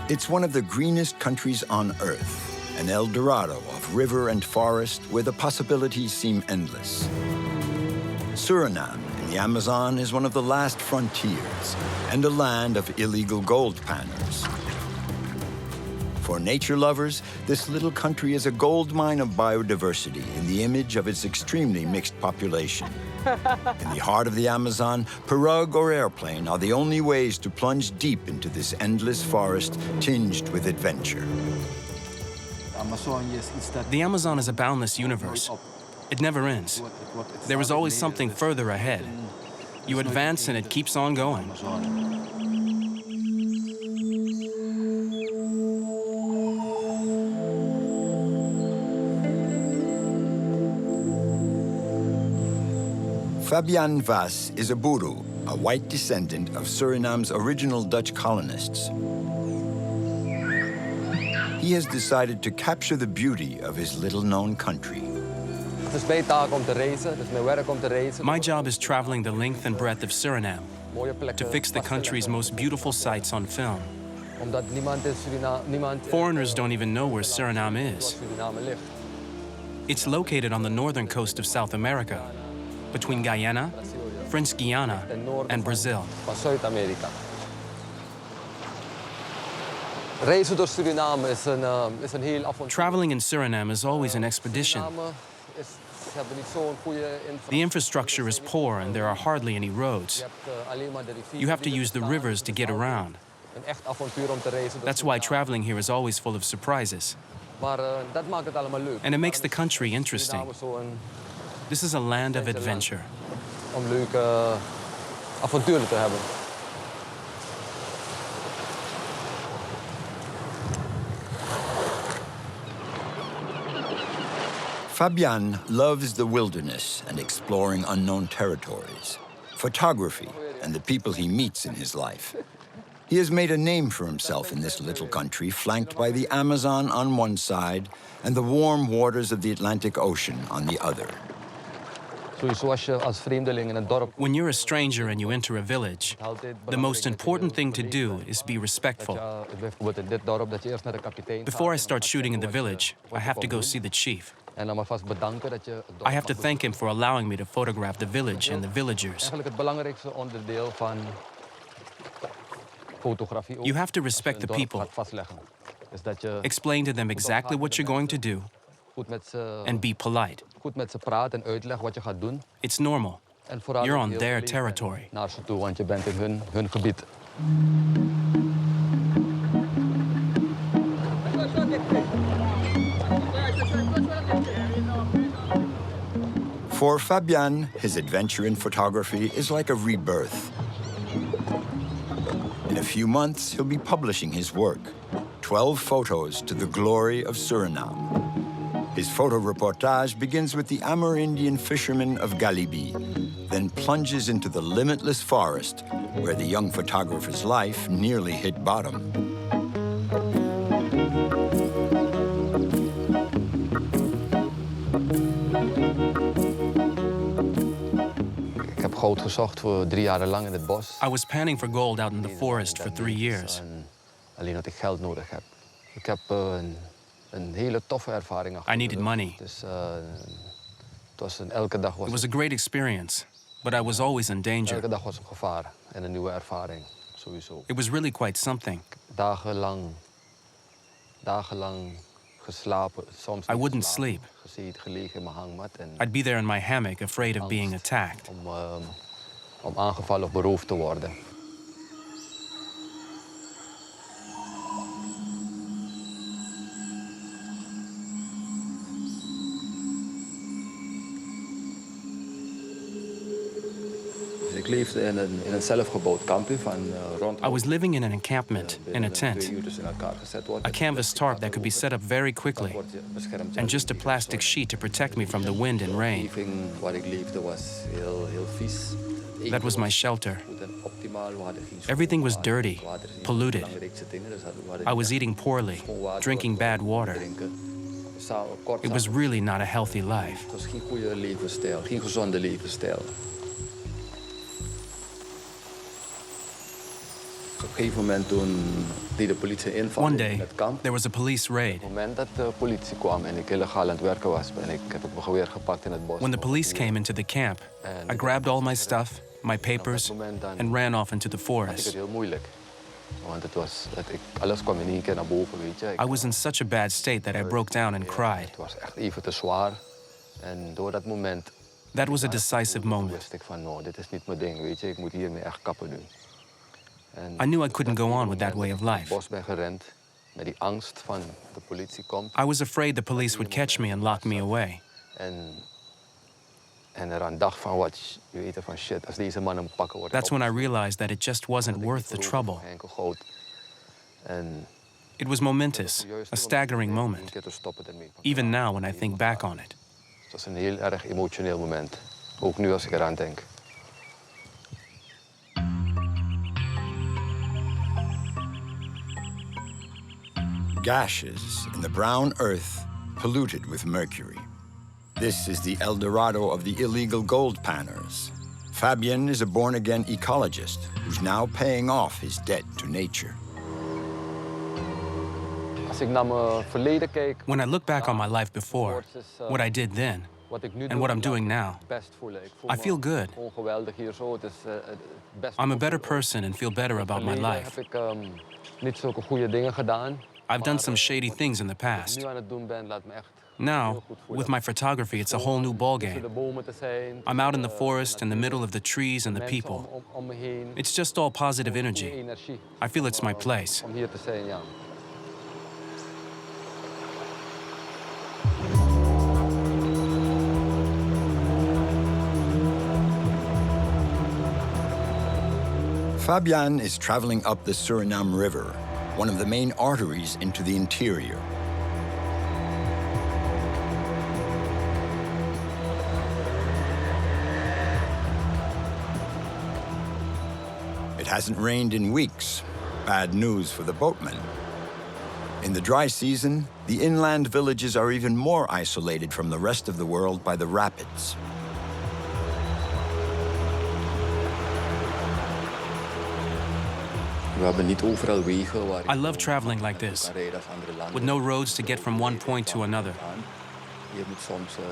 It's one of the greenest countries on Earth, an El Dorado of river and forest where the possibilities seem endless. Suriname in the Amazon is one of the last frontiers and a land of illegal gold panners. For nature lovers, this little country is a gold mine of biodiversity in the image of its extremely mixed population. In the heart of the Amazon, pirogue or airplane are the only ways to plunge deep into this endless forest tinged with adventure. The Amazon is a boundless universe. It never ends. There is always something further ahead. You advance and it keeps on going. Fabian Vas is a Boeroe, a white descendant of Suriname's original Dutch colonists. He has decided to capture the beauty of his little-known country. My job is traveling the length and breadth of Suriname to fix the country's most beautiful sights on film. Foreigners don't even know where Suriname is. It's located on the northern coast of South America, between Guyana, French Guiana, and Brazil. Traveling in Suriname is always an expedition. The infrastructure is poor and there are hardly any roads. You have to use the rivers to get around. That's why traveling here is always full of surprises. And it makes the country interesting. This is a land of adventure. Fabian loves the wilderness and exploring unknown territories, photography, and the people he meets in his life. He has made a name for himself in this little country, flanked by the Amazon on one side and the warm waters of the Atlantic Ocean on the other. When you're a stranger and you enter a village, the most important thing to do is be respectful. Before I start shooting in the village, I have to go see the chief. I have to thank him for allowing me to photograph the village and the villagers. You have to respect the people. Explain to them exactly what you're going to do and be polite. It's normal. You're on their territory. For Fabian, his adventure in photography is like a rebirth. In a few months, he'll be publishing his work, 12 photos to the glory of Suriname. His photo reportage begins with the Amerindian fishermen of Galibi, then plunges into the limitless forest, where the young photographer's life nearly hit bottom. I was panning for gold out in the forest for 3 years. I needed money. It was a great experience, but I was always in danger. It was really quite something. I wouldn't sleep. I'd be there in my hammock, afraid of being attacked. I was living in an encampment, in a tent, a canvas tarp that could be set up very quickly, and just a plastic sheet to protect me from the wind and rain. That was my shelter. Everything was dirty, polluted. I was eating poorly, drinking bad water. It was really not a healthy life. gegeven moment toen die de politie invallen One in day, het kamp. there was a police raid. Op het moment dat de politie kwam en ik illegaal aan het werken was, heb ik mijn geweer gepakt in het bos. When the police came into the camp, I grabbed all my stuff, my papers, and ran off into the Had ik het forest. heel moeilijk. Want alles kwam in één keer naar boven, weet je. I was in such a bad state that I broke down and cried. Het was echt even te zwaar. En door dat moment That was a decisive moment. wist ik van, no, dit is niet mijn ding, weet je. Ik moet hiermee echt kappen nu. En I knew I couldn't go on with that way of ik life. bos ben gerend met die angst van de politie komt. I was afraid the police would catch me and lock me away. En eraan dacht van, wat, je weet van shit, als deze mannen me pakken worden. That's when I realized that it just wasn't worth the trouble. En It was momentous, a staggering moment, een keer te stoppen ermee. even now when I think back on it. Het was een heel erg emotioneel moment. Ook nu als ik eraan denk. Gashes in the brown earth polluted with mercury. This is the El Dorado of the illegal gold panners. Fabien is a born-again ecologist who's now paying off his debt to nature. Als ik naar mijn verleden kijk, When I look back on my life before, what I did then, wat ik nu and doe, what I'm dan doing now, best voelen. Ik voel I me feel good. gewoon geweldig hier zo. Het is het best I'm a goed. better person and feel better about my Verleden life. heb ik niet zulke goede dingen gedaan. I've done some shady things in the Wat ik past. nu aan het doen ben, laat me echt Now, heel goed voelen. with my photography, it's a whole new Tussen ballgame. de bomen te zijn, I'm out in the tussen, forest, in the middle of the trees and the mensen people. om me heen. It's just all positive Goede energy. energie I feel it's my place. om hier te zijn, ja. Fabian is traveling up the Suriname River, one of the main arteries into the interior. It hasn't rained in weeks. Bad news for the boatmen. In the dry season, the inland villages are even more isolated from the rest of the world by the rapids. We hebben niet overal wegen waar I love traveling like this, with no roads to get from one point to another.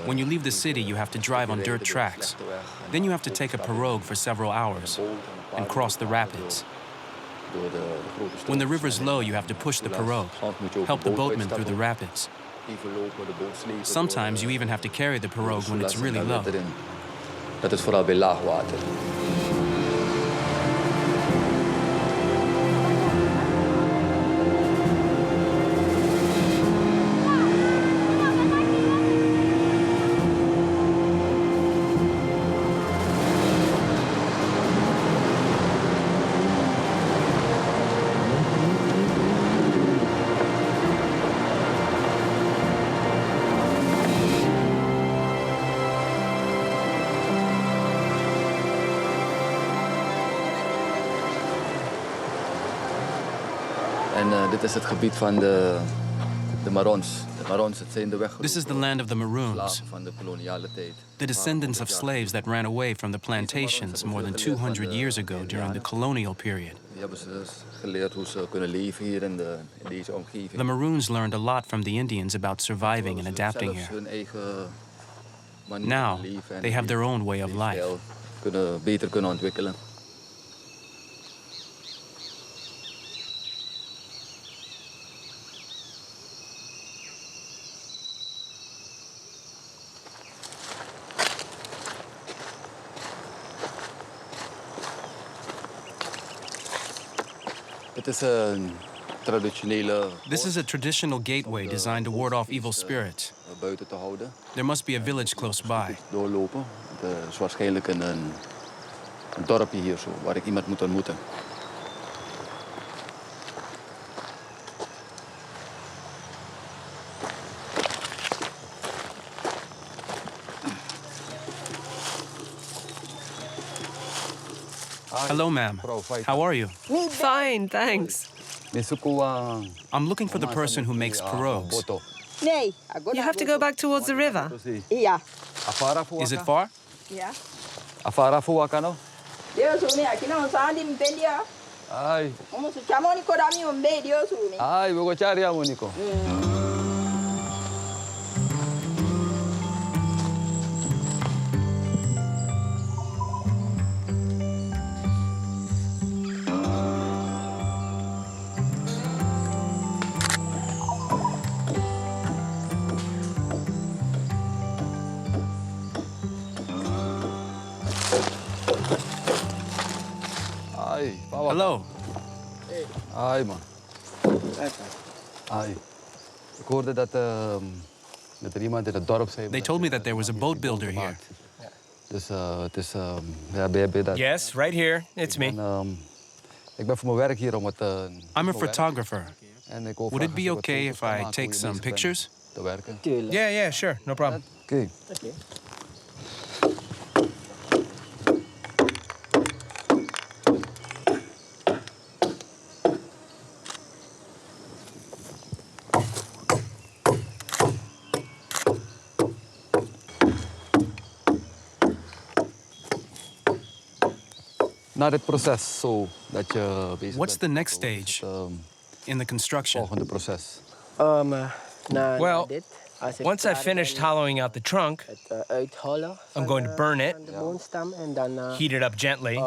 When you leave the city, you have to drive on dirt tracks. Then you have to take a pirogue for several hours and cross the rapids. When the river's low, you have to push the pirogue, help the boatmen through the rapids. Sometimes you even have to carry the pirogue when it's really low. Dat is vooral bij laag water. En dit is het gebied van de Marons. De Marons, het zijn de weg. This is the land of the Maroons, Van de koloniale tijd. the descendants of slaves that ran away from the plantations more than 200 years ago during the colonial period. Die hebben ze dus geleerd hoe ze kunnen leven hier in deze omgeving. The Maroons learned a lot from the Indians about surviving and adapting Zelfs here. hun eigen manier Now, van leven en they have their own way of life. leefstijl beter kunnen ontwikkelen. Het is een traditionele This is a traditional gateway designed to ward off evil spirits. buiten te houden. There must be a village close by. Doorlopen. Het is waarschijnlijk een dorpje hier zo, waar ik iemand moet ontmoeten. Hello, ma'am. How are you? Fine, thanks. I'm looking for the person who makes pirogues. Nee, You have to go back towards the river. Ja. Is it far? Ja. Afara fuwa kano? Yo so me aquí no sandi mpendia. Ay. Chiamo Nico dammi un video su mi. Ay, bugo chari amo Nico. Ay, papa. Hello. Ai, man. Ai. Ik hoorde dat er iemand in het dorp zei... They told me that there was a boat builder here. Dus het is... ja, ben je dat... Yes, right here. It's me. En, ik ben voor mijn werk hier om het... I'm a photographer. En ik wil Would it vragen be of ik wat okay foto's if kan I maken take hoe je some bezig bent pictures? te werken? Tuurlijk. Yeah, sure. No problem. Oké. Na dit proces, zo dat je bezig What's the bent, next zo is stage het, in the construction? volgende proces. Well, dit, als ik Once I've klaar finished ben hollowing out the trunk, met het uithollen I'm going to burn it. van de boomstam en dan heat it up gently,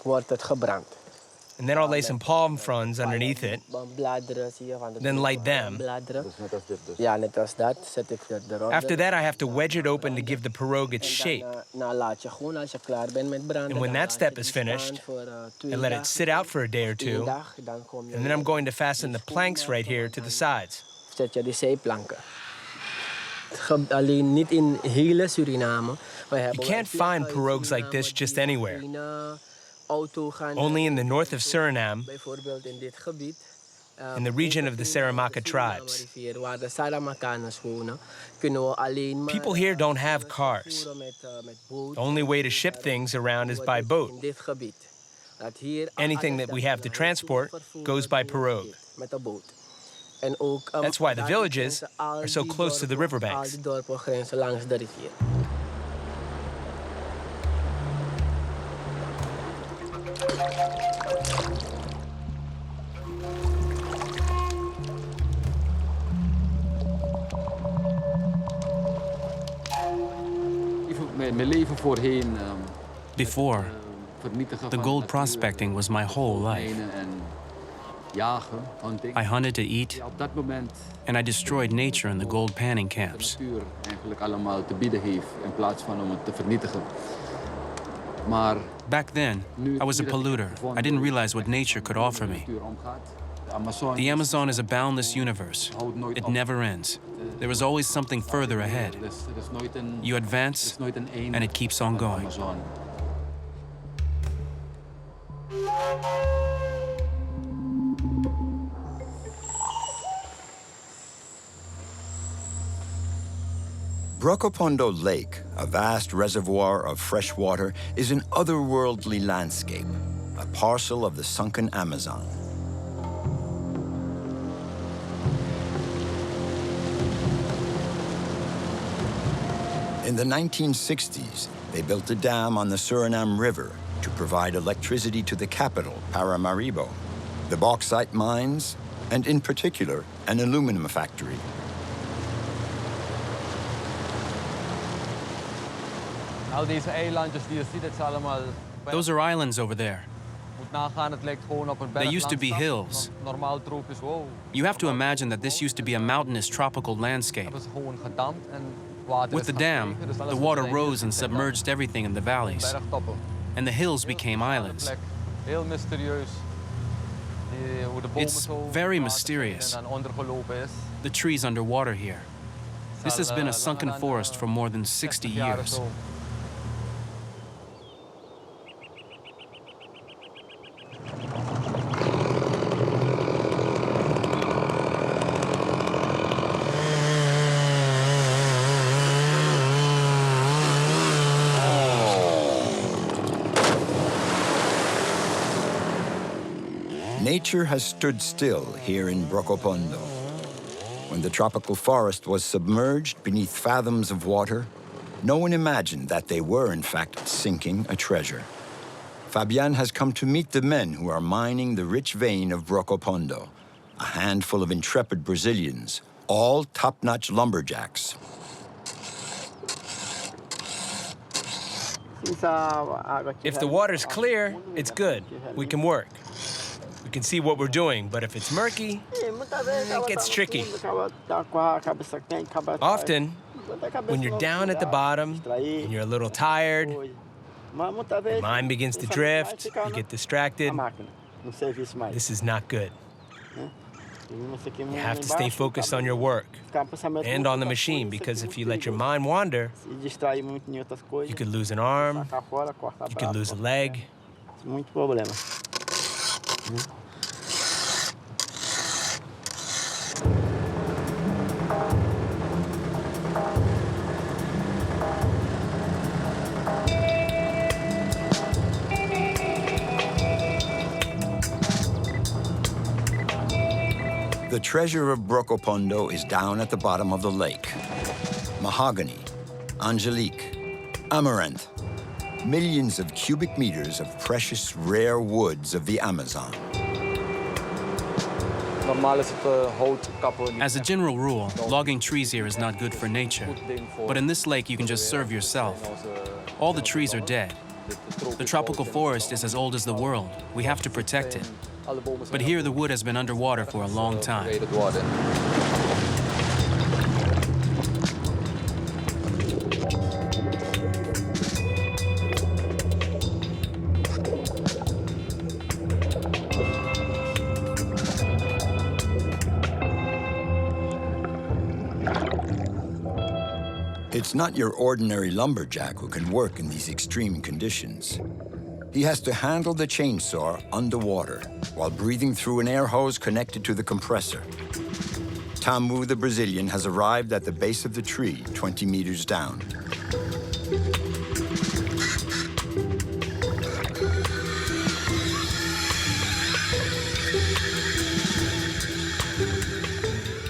wordt het gebrand. and then I'll lay some palm fronds underneath it. Bladeren zie je van de Then light them. bladeren. Dus net als dit dus. Ja, net als dat zet ik het eronder. After that, I have to wedge it open to give the pirogue its En shape. dan nou laat je gewoon als je klaar bent met branden. And when dan that laat step je is die staan finished, voor, 2 And let it dagen. sit out for a day or 1 two. dag, dan kom je And then I'm going to fasten the planks right here to the sides. zet je die zeeplanken. Alleen niet in hele Suriname. You can't find pirogues like this just anywhere. Only in the north of Suriname, Bijvoorbeeld in dit gebied. in the region of the Saramaka tribes. Waar de Saramakaners wonen, kunnen we alleen maar People here don't have cars. met boot. The only way to ship things around is by boat. In dit gebied. Dat hier Anything alles that we dat have to naar transport vervoer goes by wordt pirogue. met de boot. En ook, That's why the daar villages grenzen al are so die close to the dorpen- riverbanks. Al die dorpen grenzen langs de rivier. Mijn leven voorheen... Before, vernietigen the van gold natuur, prospecting was my whole life. mijnen en jagen, hunting. I hunted to eat, Ja, op dat moment and I destroyed nature in the gold panning de camps. natuur eigenlijk allemaal te bieden heeft in plaats van om het te vernietigen. Maar Back then, I was a polluter. I didn't realize what nature could offer me. natuur omgaat, de Amazon, The Amazon is a boundless universe. It never ends. There is always something further ahead. er is nooit een, You er advance, is nooit een eind and it keeps on aan de going. Amazon. Brokopondo Lake, a vast reservoir of fresh water, is an otherworldly landscape, a parcel of the sunken Amazon. In the 1960s, they built a dam on the Suriname River to provide electricity to the capital, Paramaribo, the bauxite mines, and in particular, an aluminum factory. Nou, deze eilandjes die je ziet, het zijn allemaal... Those are islands over there. moet nagaan, het lijkt gewoon op een They used to be berglandschap. hills. Normaal tropisch, wow. You have to imagine that this used to be a mountainous tropical landscape. Hebben ze gewoon gedampt en water With is the gaan dam, stijgen, dus alles the wat water er is, rose and is submerged everything in the valleys, bergtoppen. and the hills became islands. Plek. Heel mysterieus. Hoe de bomen It's zo very water mysterious. en dan ondergelopen is. The trees underwater here. This has been a sunken forest for more than 60 jaar of years. zo. Nature has stood still here in Brokopondo. When the tropical forest was submerged beneath fathoms of water, no one imagined that they were, in fact, sinking a treasure. Fabian has come to meet the men who are mining the rich vein of Brokopondo, a handful of intrepid Brazilians, all top-notch lumberjacks. If the water's clear, it's good. We can work. We can see what we're doing, but if it's murky, it gets tricky. Often, when you're down at the bottom and you're a little tired, your mind begins to drift, you get distracted. This is not good. You have to stay focused on your work and on the machine, because if you let your mind wander, you could lose an arm, you could lose a leg. The treasure of Brokopondo is down at the bottom of the lake. Mahogany, angelique, amaranth, millions of cubic meters of precious, rare woods of the Amazon. As a general rule, logging trees here is not good for nature. But in this lake, you can just serve yourself. All the trees are dead. The tropical forest is as old as the world. We have to protect it. But here, the wood has been underwater for a long time. It's not your ordinary lumberjack who can work in these extreme conditions. He has to handle the chainsaw underwater while breathing through an air hose connected to the compressor. Tamu, the Brazilian, has arrived at the base of the tree, 20 meters down.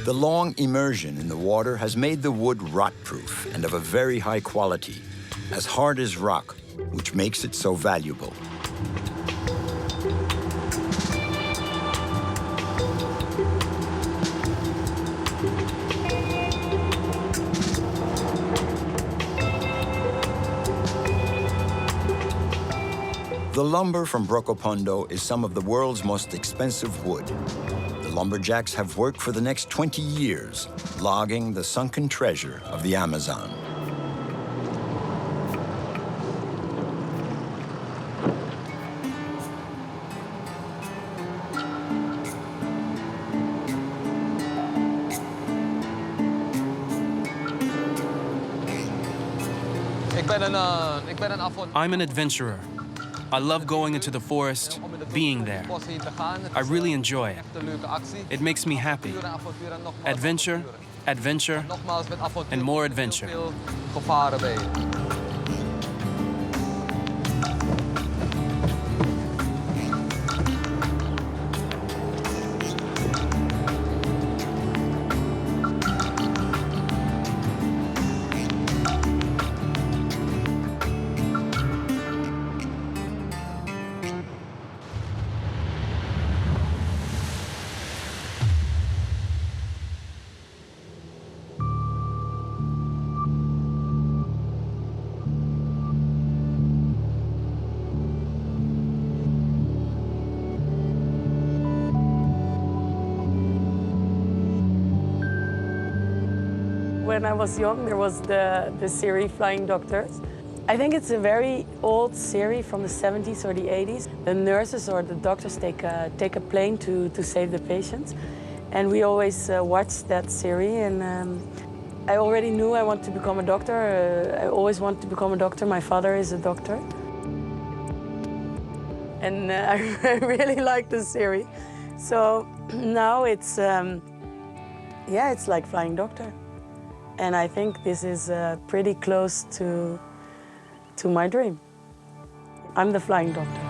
The long immersion in the water has made the wood rot-proof and of a very high quality, as hard as rock, which makes it so valuable. The lumber from Brokopondo is some of the world's most expensive wood. The lumberjacks have worked for the next 20 years, logging the sunken treasure of the Amazon. I'm an adventurer. I love going into the forest, being there. I really enjoy it. It makes me happy. Adventure, adventure, and more adventure. When I was young, there was the series Flying Doctors. I think it's a very old series from the 70s or the 80s. The nurses or the doctors take a plane to save the patients. And we always watched that series. And I already knew I wanted to become a doctor. I always wanted to become a doctor. My father is a doctor. And I really like the series. So now it's, it's like Flying Doctor. And I think this is pretty close to my dream. I'm the Flying Doctor.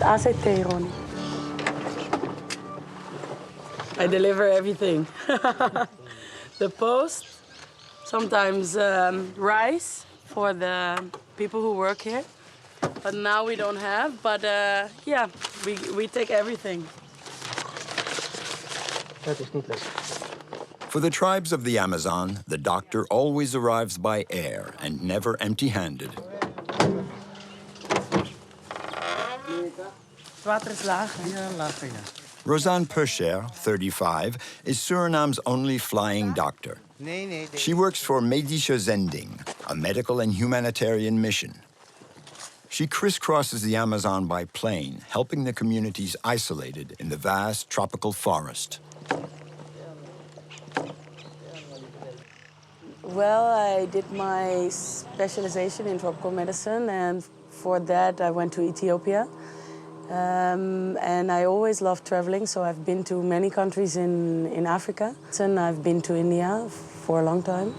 ACT, Ronnie. I deliver everything. The post, sometimes rice for the people who work here. But now we don't have, but yeah, we take everything. For the tribes of the Amazon, the doctor always arrives by air and never empty-handed. Water is lager. Rosanne Percher, 35, is Suriname's only flying doctor. She works for Medische Zending, a medical and humanitarian mission. She crisscrosses the Amazon by plane, helping the communities isolated in the vast tropical forest. Well, I did my specialization in tropical medicine, and for that I went to Ethiopia. And I always loved traveling, so I've been to many countries in Africa. And I've been to India for a long time.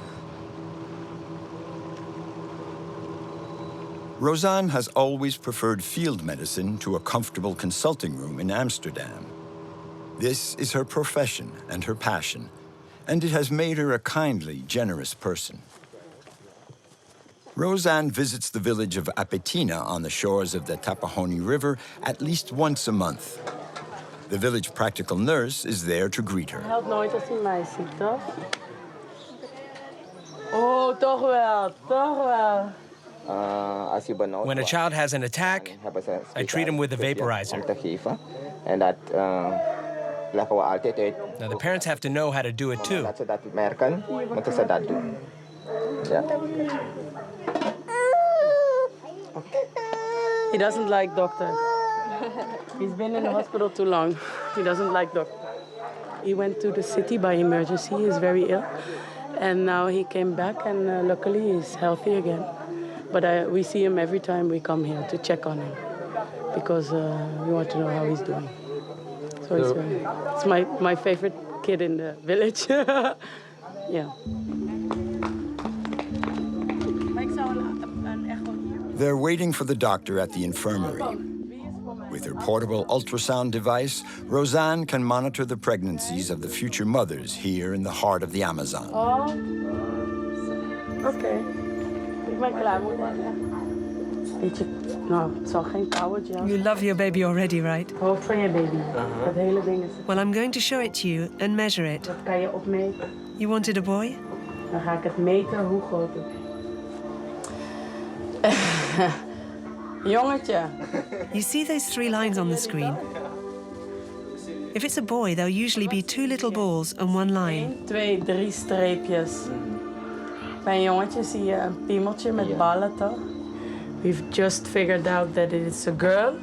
Rosanne has always preferred field medicine to a comfortable consulting room in Amsterdam. This is her profession and her passion, and it has made her a kindly, generous person. Rosanne visits the village of Apetina on the shores of the Tapahoni River at least once a month. The village practical nurse is there to greet her. Helpt nooit als hij mij ziet, toch? Oh, toch wel, toch wel. When a child has an attack, I treat him with a vaporizer. Now, the parents have to know how to do it too. He doesn't like doctor. He's been in the hospital too long. He doesn't like doctor. He went to the city by emergency. He's very ill. And now he came back, and luckily he's healthy again. But we see him every time we come here to check on him, because we want to know how he's doing. So it's my favorite kid in the village. Yeah. They're waiting for the doctor at the infirmary. With her portable ultrasound device, Rosanne can monitor the pregnancies of the future mothers here in the heart of the Amazon. Oh, okay. Ik ben klaar. Weet je, nou, het zal geen kouwtje. You love your baby already, right? Hoofd van je baby. Dat hele ding is. Well, I'm going to show it to you and measure it. Dat kan je opmeten. You wanted a boy? Dan ga ik het meten hoe groot het is. Jongetje. You see those 3 lines on the screen? If it's a boy, there'll usually be 2 little balls and 1 line. 1, 2, 3 streepjes. Bij een jongetje zie je een piemeltje met ballen, toch? We've just figured out that it's a girl.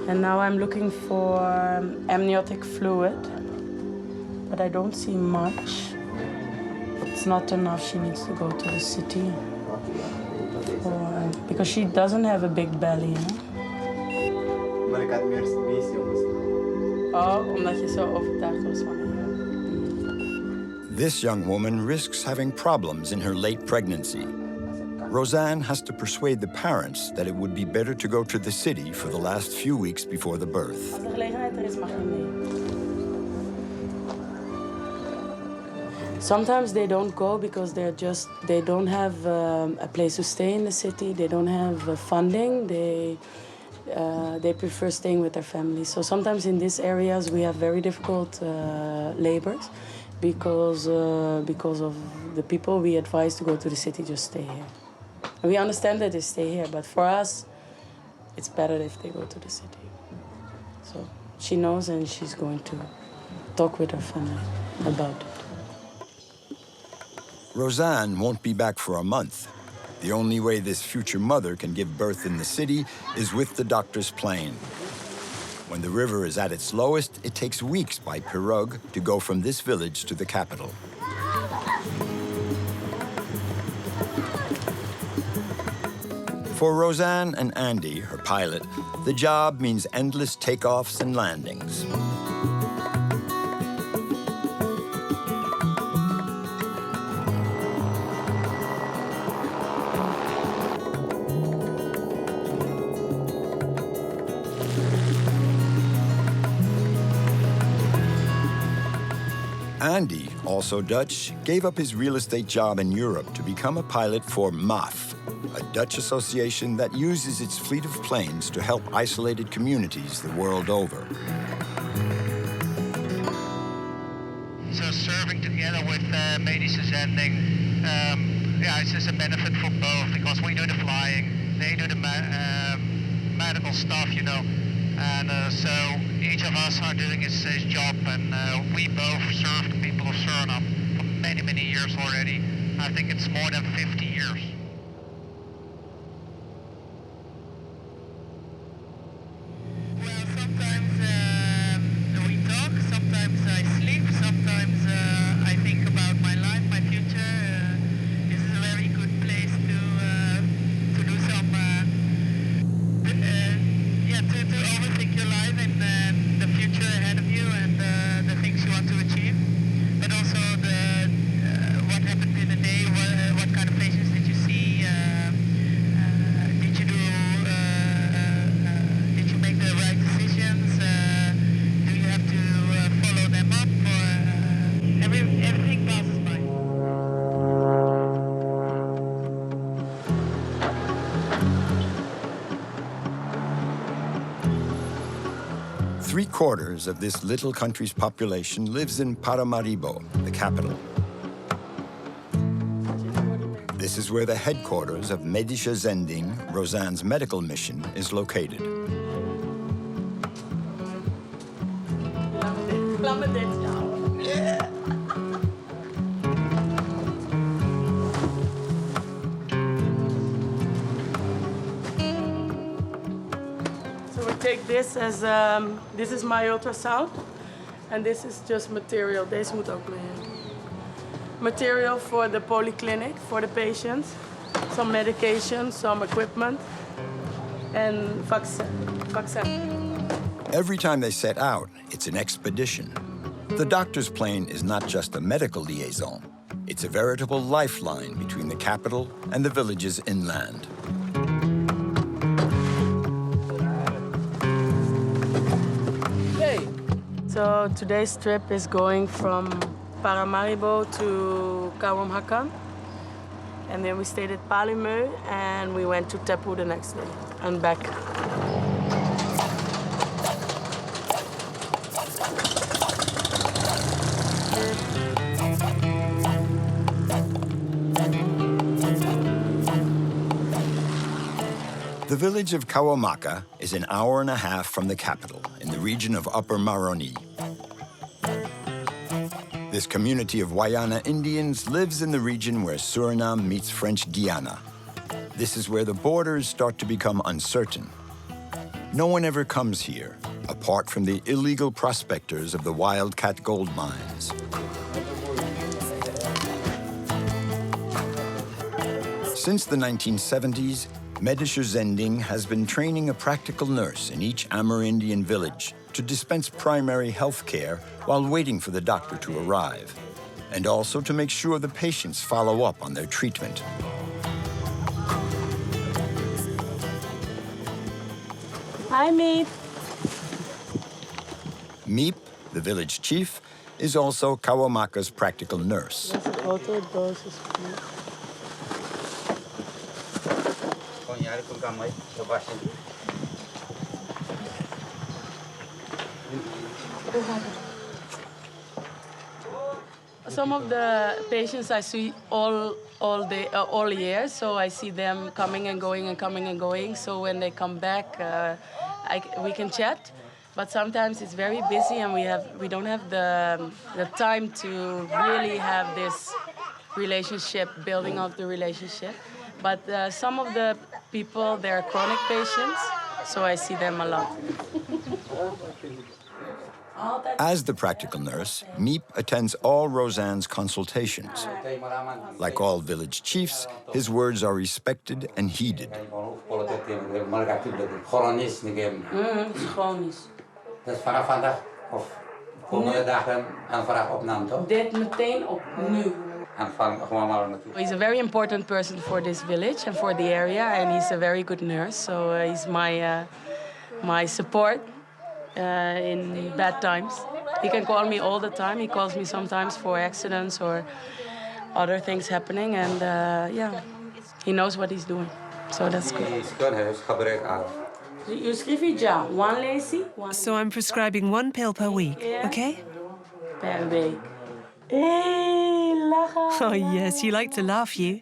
And now I'm looking for amniotic fluid. But I don't see much. It's not enough. She needs to go to the city. Because she doesn't have a big belly, Maar ik had meest jongens. Oh, omdat je zo overtuigd was van haar. This young woman risks having problems in her late pregnancy. Rosanne has to persuade the parents that it would be better to go to the city for the last few weeks before the birth. Als de gelegenheid er is, mag je mee. Sometimes they don't go because they don't have a place to stay in the city. They don't have funding. They prefer staying with their families. So sometimes in these areas we have very difficult labors because of the people we advise to go to the city, just stay here. And we understand that they stay here, but for us, it's better if they go to the city. So she knows, and she's going to talk with her family about it. Rosanne won't be back for a month. The only way this future mother can give birth in the city is with the doctor's plane. When the river is at its lowest, it takes weeks by pirogue to go from this village to the capital. For Rosanne and Andy, her pilot, the job means endless takeoffs and landings. Andy, also Dutch, gave up his real estate job in Europe to become a pilot for MAF, a Dutch association that uses its fleet of planes to help isolated communities the world over. So serving together with Medische Zending, yeah, it's just a benefit for both because we do the flying, they do the medical stuff, you know. And so each of us are doing his job, and we both serve the people of Suriname for many, many years already. I think it's more than 50 years. Well, sometimes we talk, sometimes I sleep, sometimes I think about my life, my future. This is a very good place to do some, to overthink your life and the future ahead of you and the things you want to achieve. But also what happened in the day, what kind of patients did you see? Did you make the right decisions? Do you have to follow them up? Or everything passes by. Three-quarters of this little country's population lives in Paramaribo, the capital. This is where the headquarters of Medische Zending, Rosanne's medical mission, is located. Take this as, this is my ultrasound, and this is just material. Deze moet ook mee. Material for the polyclinic, for the patients, some medication, some equipment, and vaccine. Every time they set out, it's an expedition. The doctor's plane is not just a medical liaison. It's a veritable lifeline between the capital and the villages inland. So today's trip is going from Paramaribo to Karum-Hakan. And then we stayed at Palimeu and we went to Tepu the next day and back. The village of Kawamaka is an hour and a half from the capital in the region of Upper Maroni. This community of Wayana Indians lives in the region where Suriname meets French Guiana. This is where the borders start to become uncertain. No one ever comes here, apart from the illegal prospectors of the Wildcat gold mines. Since the 1970s, Medische Zending has been training a practical nurse in each Amerindian village to dispense primary health care while waiting for the doctor to arrive, and also to make sure the patients follow up on their treatment. Hi, Meep. Meep, the village chief, is also Kawamaka's practical nurse. Some of the patients I see all year, so I see them coming and going and coming and going. So when they come back, we can chat. But sometimes it's very busy, and we don't have the time to really have this relationship, building of the relationship. But some of the people, they're chronic patients, so I see them a lot. As the practical nurse, Meep attends all Rosanne's consultations. Like all village chiefs, his words are respected and heeded. Dus vanaf vandaag of komende dagen aanvraag opname, toch? Dit meteen op nu. He's a very important person for this village and for the area, and he's a very good nurse. So he's my support in bad times. He can call me all the time. He calls me sometimes for accidents or other things happening, and yeah, he knows what he's doing. So that's good. You schrijf ja, one lazy, one So I'm prescribing 1 pill per week, okay? per week. Hey, lachen. Oh, yes, you like to laugh, you.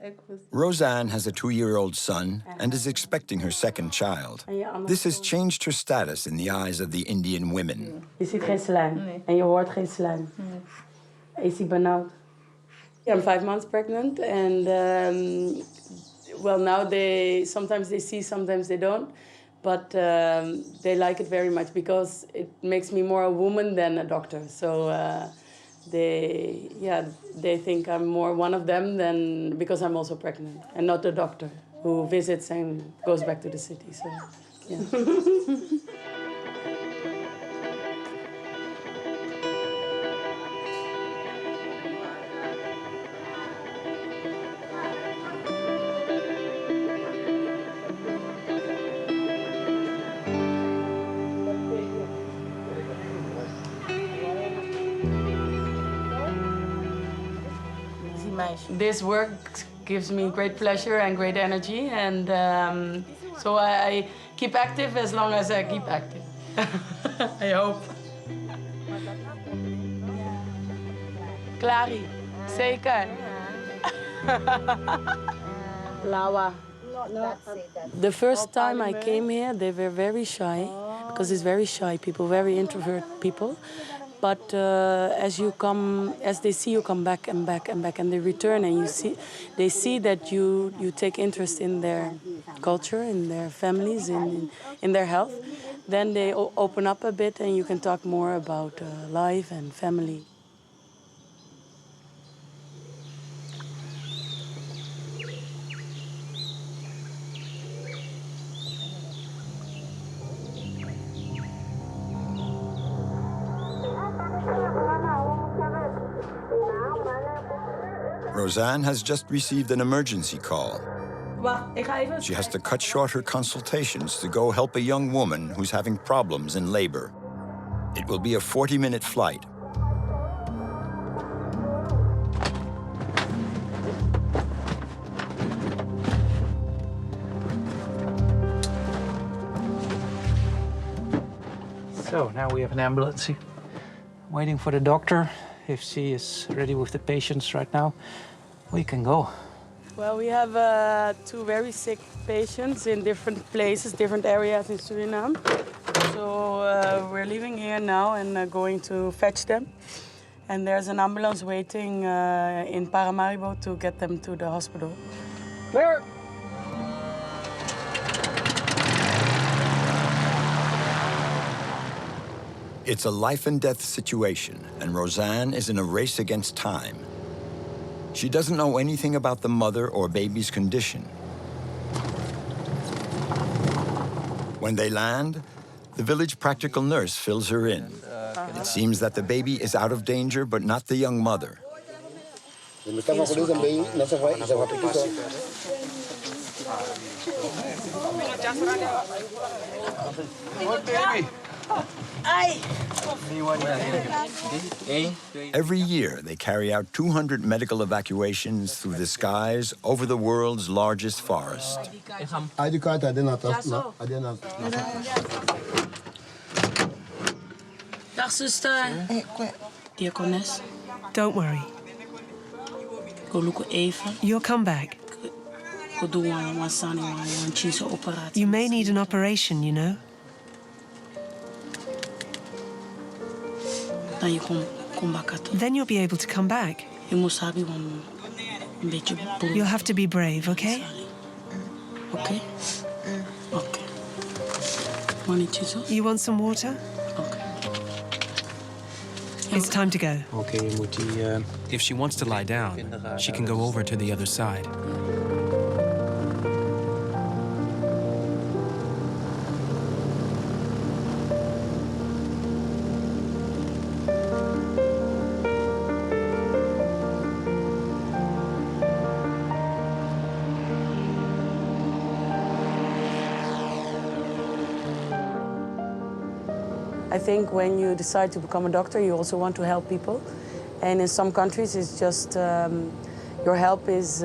Roseanne has a 2-year-old son and is expecting her second child. This has changed her status in the eyes of the Indian women. Je ziet geen slijm en je hoort geen slijm. Is hij benauwd? I'm 5 months pregnant, and well, now sometimes they see, sometimes they don't, but they like it very much because it makes me more a woman than a doctor. So they think I'm more one of them than because I'm also pregnant and not the doctor who visits and goes back to the city. So yeah. This work gives me great pleasure and great energy, and so I keep active as long as I keep active. I hope. Clary, zeker. Lawa. The first time I came here, they were very shy, because it's very shy people, very introvert people. But as they see you come back and back and back, and they return, and they see that you take interest in their culture, in their families, in their health, then they open up a bit, and you can talk more about life and family. Roseanne has just received an emergency call. She has to cut short her consultations to go help a young woman who's having problems in labor. It will be a 40-minute flight. So now we have an ambulance here. Waiting for the doctor. If she is ready with the patients right now, we can go. Well, we have 2 very sick patients in different places, different areas in Suriname. So we're leaving here now and going to fetch them. And there's an ambulance waiting in Paramaribo to get them to the hospital. Where? It's a life and death situation, and Roseanne is in a race against time. She doesn't know anything about the mother or baby's condition. When they land, the village practical nurse fills her in. It seems that the baby is out of danger, but not the young mother. Every year, they carry out 200 medical evacuations through the skies over the world's largest forest. Dag zuster. Diakones. Don't worry. You'll come back. You may need an operation, you know. Then you'll be able to come back. You'll have to be brave, okay? Okay? Okay. You want some water? Okay. It's time to go. Okay, If she wants to lie down, she can go over to the other side. I think when you decide to become a doctor, you also want to help people. And in some countries, it's just your help is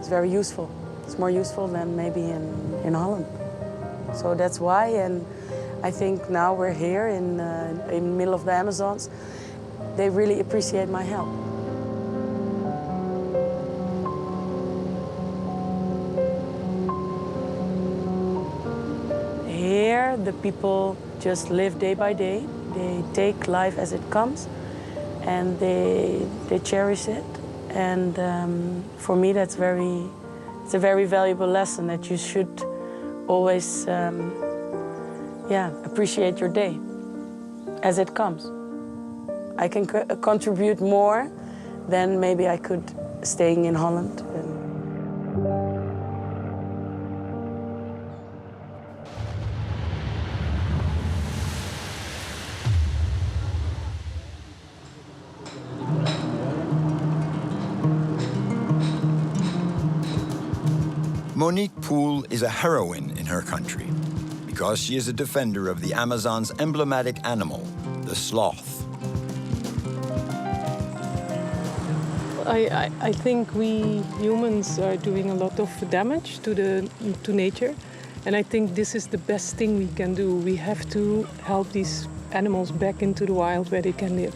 very useful. It's more useful than maybe in Holland. So that's why, and I think now we're here in the middle of the Amazons. They really appreciate my help. Here, the people just live day by day. They take life as it comes, and they cherish it. And for me, it's a very valuable lesson that you should always, appreciate your day as it comes. I can contribute more than maybe I could staying in Holland. Monique Poole is a heroine in her country because she is a defender of the Amazon's emblematic animal, the sloth. I think we humans are doing a lot of damage to nature, and I think this is the best thing we can do. We have to help these animals back into the wild where they can live.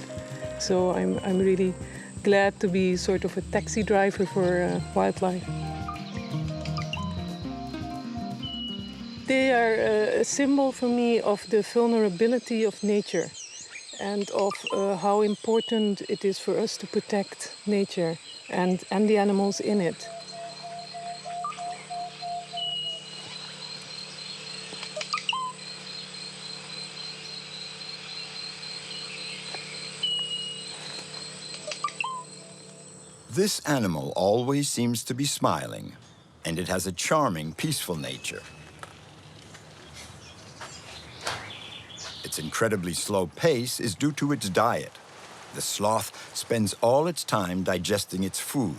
So I'm really glad to be sort of a taxi driver for wildlife. They are a symbol for me of the vulnerability of nature and of how important it is for us to protect nature and the animals in it. This animal always seems to be smiling, and it has a charming, peaceful nature. Its incredibly slow pace is due to its diet. The sloth spends all its time digesting its food.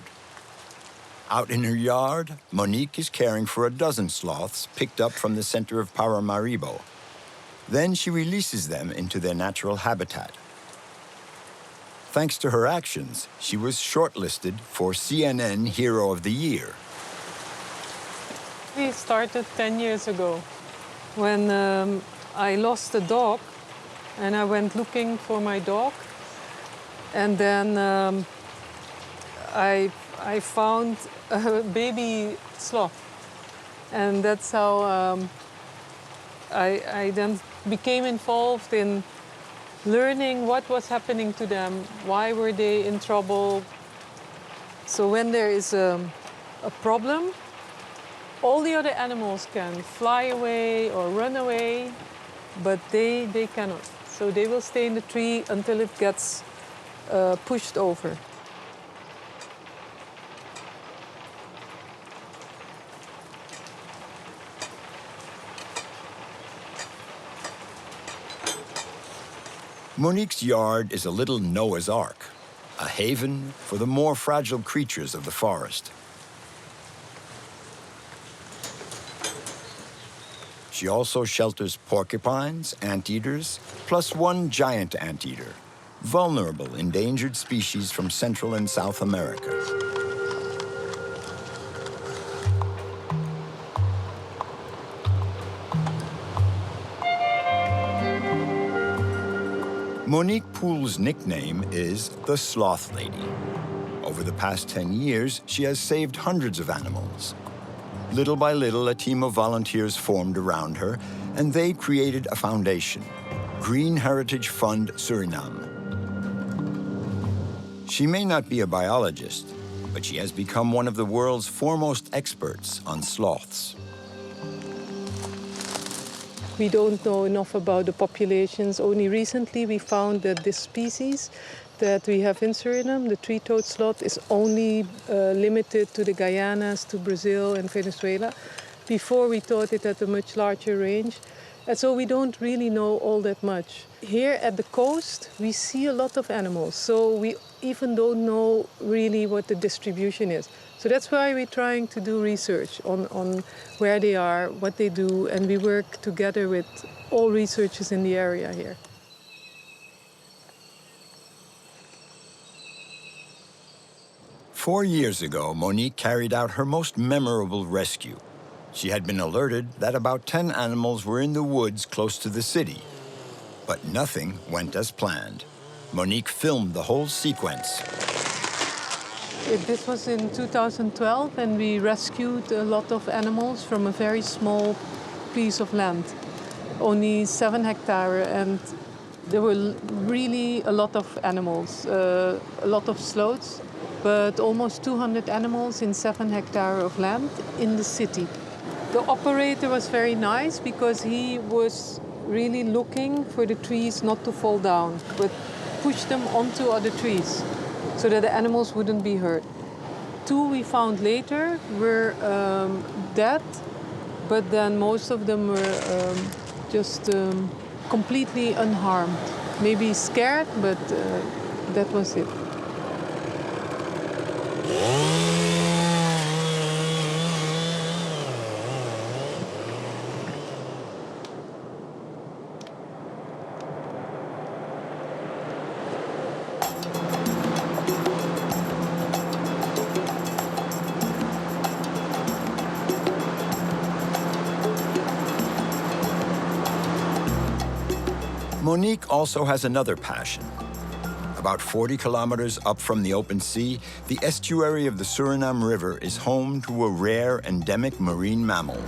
Out in her yard, Monique is caring for a dozen sloths picked up from the center of Paramaribo. Then she releases them into their natural habitat. Thanks to her actions, she was shortlisted for CNN Hero of the Year. We started 10 years ago when I lost a dog, and I went looking for my dog, and then I found a baby sloth, and that's how I then became involved in learning what was happening to them, why were they in trouble. So when there is a problem, all the other animals can fly away or run away, but they cannot. So they will stay in the tree until it gets pushed over. Monique's yard is a little Noah's Ark, a haven for the more fragile creatures of the forest. She also shelters porcupines, anteaters, plus one giant anteater, vulnerable endangered species from Central and South America. Monique Poole's nickname is the Sloth Lady. Over the past 10 years, she has saved hundreds of animals. Little by little, a team of volunteers formed around her, and they created a foundation, Green Heritage Fund Suriname. She may not be a biologist, but she has become one of the world's foremost experts on sloths. We don't know enough about the populations. Only recently we found that this species that we have in Suriname, the three-toed sloth, is only limited to the Guyanas, to Brazil and Venezuela. Before we thought it had a much larger range. And so we don't really know all that much. Here at the coast, we see a lot of animals. So we even don't know really what the distribution is. So that's why we're trying to do research on where they are, what they do, and we work together with all researchers in the area here. 4 years ago, Monique carried out her most memorable rescue. She had been alerted that about 10 animals were in the woods close to the city. But nothing went as planned. Monique filmed the whole sequence. This was in 2012, and we rescued a lot of animals from a very small piece of land, only 7 hectares, and there were really a lot of animals, a lot of sloths, but almost 200 animals in 7 hectares of land in the city. The operator was very nice because he was really looking for the trees not to fall down, but push them onto other trees so that the animals wouldn't be hurt. 2 we found later were dead, but then most of them were just completely unharmed. Maybe scared, but that was it. Monique also has another passion. About 40 kilometers up from the open sea, the estuary of the Suriname River is home to a rare endemic marine mammal.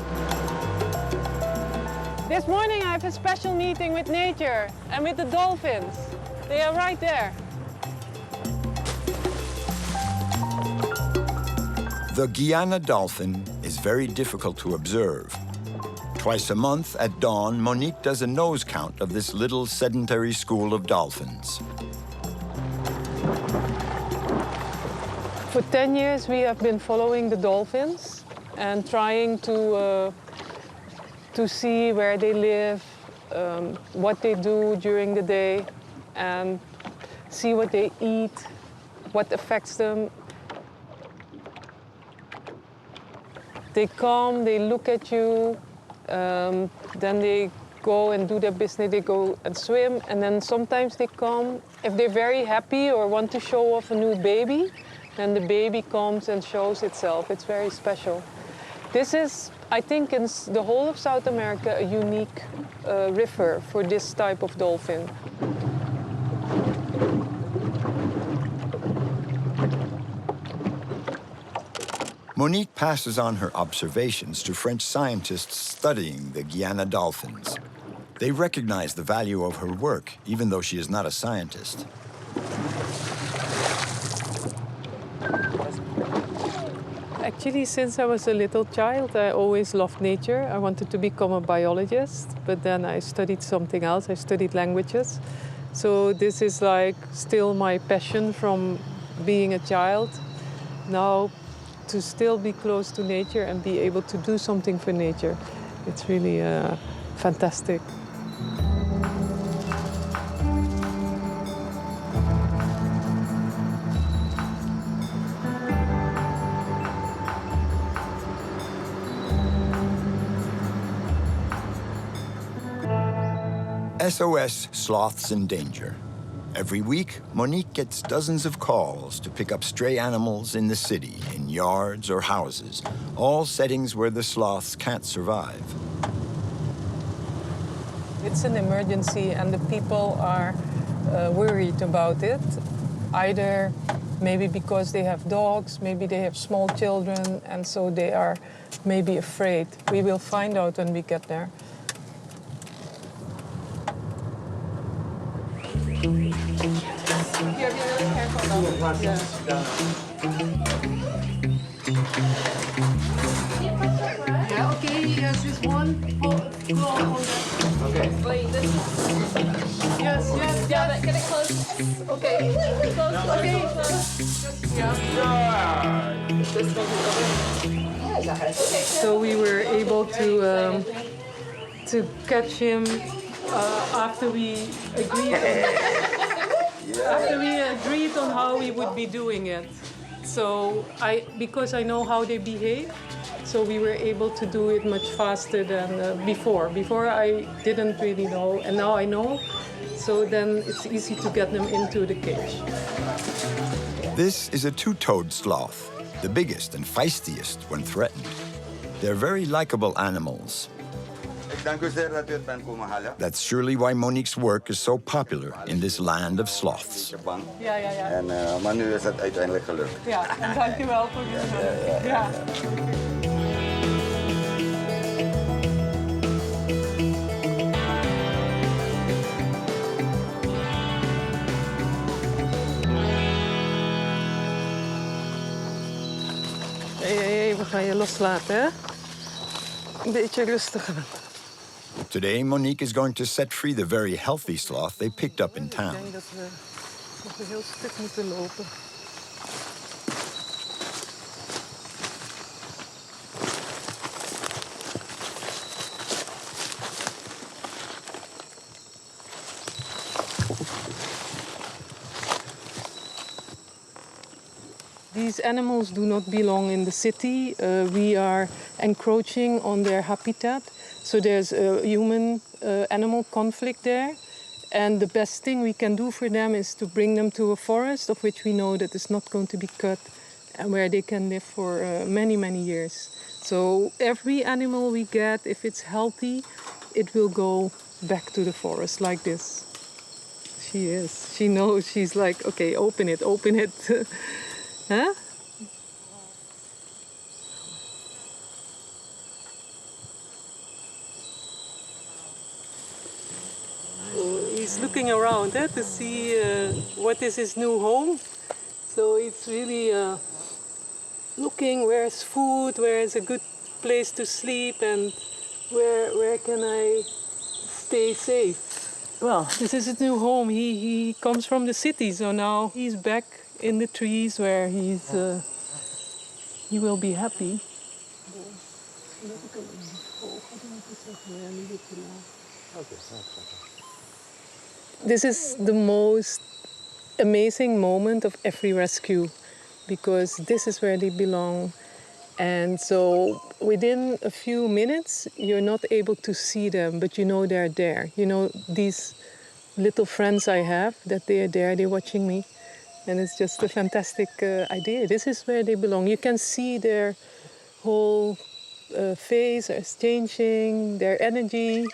This morning I have a special meeting with nature and with the dolphins. They are right there. The Guyana dolphin is very difficult to observe. Twice a month at dawn, Monique does a nose count of this little sedentary school of dolphins. For 10 years we have been following the dolphins and trying to see where they live, what they do during the day, and see what they eat, what affects them. They come, they look at you, then they go and do their business, they go and swim, and then sometimes they come, if they're very happy or want to show off a new baby, then the baby comes and shows itself. It's very special. This is, I think, in the whole of South America, a unique river for this type of dolphin. Monique passes on her observations to French scientists studying the Guyana dolphins. They recognize the value of her work, even though she is not a scientist. Actually, since I was a little child, I always loved nature. I wanted to become a biologist, but then I studied something else. I studied languages. So this is like still my passion from being a child. Now, to still be close to nature and be able to do something for nature, it's really fantastic. SOS Sloths in Danger. Every week, Monique gets dozens of calls to pick up stray animals in the city, in yards or houses, all settings where the sloths can't survive. It's an emergency and the people are worried about it. Either maybe because they have dogs, maybe they have small children, and so they are maybe afraid. We will find out when we get there. Yeah, be really careful though. Yeah, okay, yes, just one claw on that. Okay. Wait, this one. Yes, yes, yeah, but get it close. Okay, close, okay. Just, yeah. So we were able to catch him after we agreed. After we agreed on how we would be doing it. So because I know how they behave, so we were able to do it much faster than before. Before I didn't really know, and now I know. So then it's easy to get them into the cage. This is a two-toed sloth, the biggest and feistiest when threatened. They're very likable animals. That's surely why Monique's work is so popular in this land of sloths. Ja. Maar nu is het uiteindelijk gelukt. Ja, en dankjewel voor je hulp. Ja. Hey, we gaan je loslaten, hè? Een beetje rustiger. Today, Monique is going to set free the very healthy sloth they picked up in town. Ik denk dat we nog een heel stuk moeten lopen. These animals do not belong in the city. We are encroaching on their habitat. So there's a human-animal conflict there. And the best thing we can do for them is to bring them to a forest of which we know that is not going to be cut and where they can live for many, many years. So every animal we get, if it's healthy, it will go back to the forest like this. She is. She knows. She's like, okay, open it, open it. Huh? He's looking around to see what is his new home. So it's really looking where's food, where is a good place to sleep, and where can I stay safe. Well, this is his new home. He comes from the city, so now he's back in the trees where he will be happy. This is the most amazing moment of every rescue because this is where they belong. And so within a few minutes, you're not able to see them, but you know they're there. You know, these little friends I have, that they are there, they're watching me. And it's just a fantastic idea. This is where they belong. You can see their whole face is changing, their energy.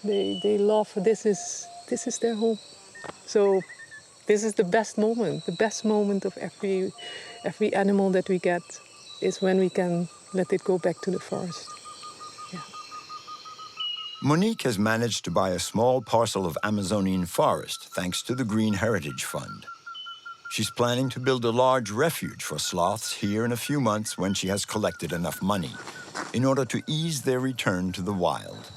They love. This is their home. So this is the best moment. The best moment of every animal that we get is when we can let it go back to the forest. Yeah. Monique has managed to buy a small parcel of Amazonian forest thanks to the Green Heritage Fund. She's planning to build a large refuge for sloths here in a few months when she has collected enough money in order to ease their return to the wild.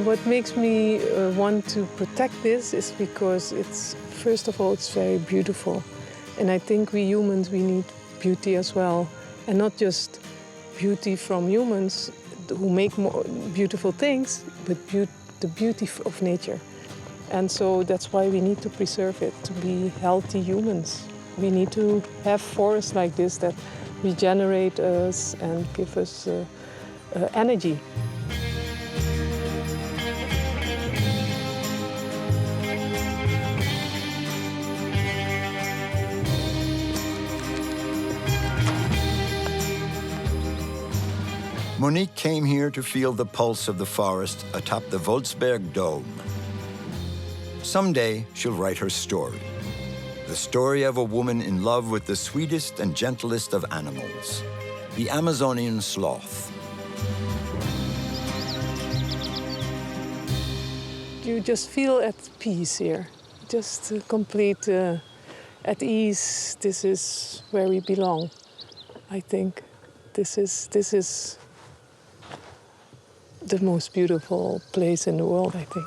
What makes me want to protect this is because first of all, it's very beautiful. And I think we humans, we need beauty as well. And not just beauty from humans who make more beautiful things, but the beauty of nature. And so that's why we need to preserve it, to be healthy humans. We need to have forests like this that regenerate us and give us energy. Monique came here to feel the pulse of the forest atop the Voltzberg Dome. Someday, she'll write her story. The story of a woman in love with the sweetest and gentlest of animals, the Amazonian sloth. You just feel at peace here, just complete at ease. This is where we belong, I think. This is the most beautiful place in the world, I think.